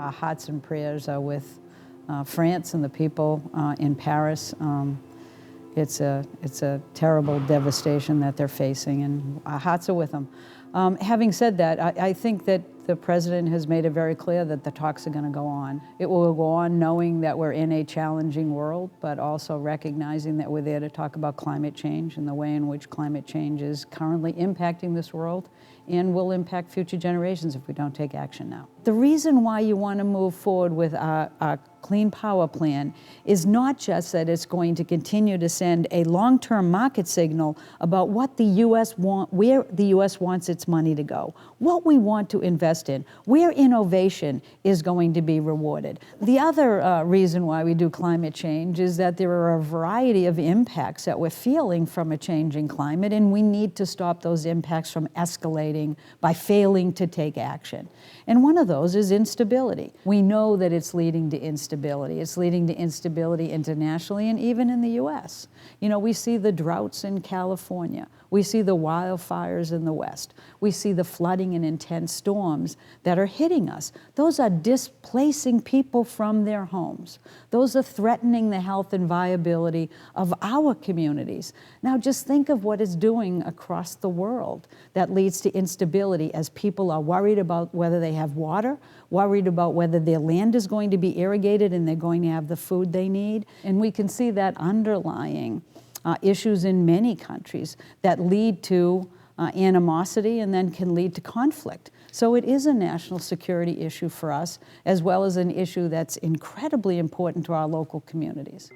our hearts and prayers are with France and the people in Paris. It's a terrible devastation that they're facing, and our hearts are with them. Having said that, I think that the president has made it very clear that the talks are going to go on. It will go on knowing that we're in a challenging world, but also recognizing that we're there to talk about climate change and the way in which climate change is currently impacting this world and will impact future generations if we don't take action now. The reason why you want to move forward with our Clean Power Plan is not just that it's going to continue to send a long-term market signal about what the U.S. where the U.S. wants its money to go, what we want to invest in, where innovation is going to be rewarded. The other reason why we do climate change is that there are a variety of impacts that we're feeling from a changing climate, and we need to stop those impacts from escalating by failing to take action. And one of those is instability. We know that it's leading to instability. It's leading to instability internationally and even in the U.S. You know, we see the droughts in California. We see the wildfires in the West. We see the flooding and intense storms that are hitting us. Those are displacing people from their homes. Those are threatening the health and viability of our communities. Now just think of what it's doing across the world that leads to instability as people are worried about whether they have water, worried about whether their land is going to be irrigated and they're going to have the food they need. And we can see that underlying issues in many countries that lead to animosity and then can lead to conflict. So it is a national security issue for us, as well as an issue that's incredibly important to our local communities.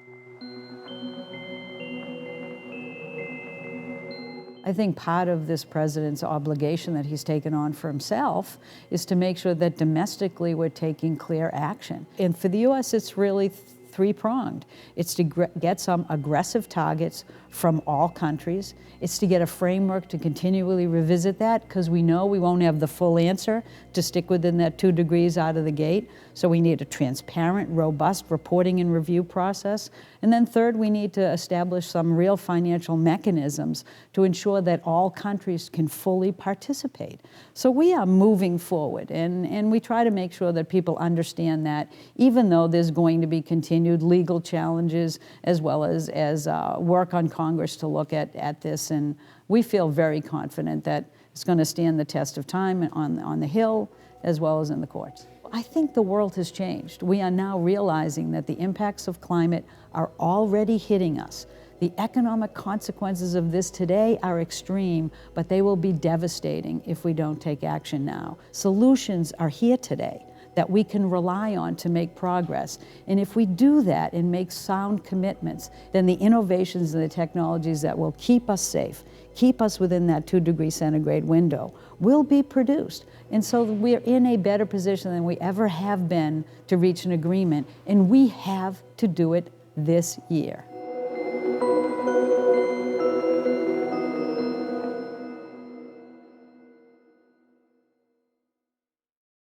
I think part of this president's obligation that he's taken on for himself is to make sure that domestically we're taking clear action. And for the U.S., it's really three-pronged. It's to get some aggressive targets from all countries. It's to get a framework to continually revisit that, because we know we won't have the full answer to stick within that 2 degrees out of the gate. So we need a transparent, robust reporting and review process. And then third, we need to establish some real financial mechanisms to ensure that all countries can fully participate. So we are moving forward, and we try to make sure that people understand that even though there's going to be continued legal challenges as well as work on Congress to look at this, and we feel very confident that it's going to stand the test of time on the Hill as well as in the courts. I think the world has changed. We are now realizing that the impacts of climate are already hitting us. The economic consequences of this today are extreme, but they will be devastating if we don't take action now. Solutions are here today that we can rely on to make progress. And if we do that and make sound commitments, then the innovations and the technologies that will keep us safe, keep us within that 2 degree centigrade window, will be produced. And so we're in a better position than we ever have been to reach an agreement, and we have to do it this year.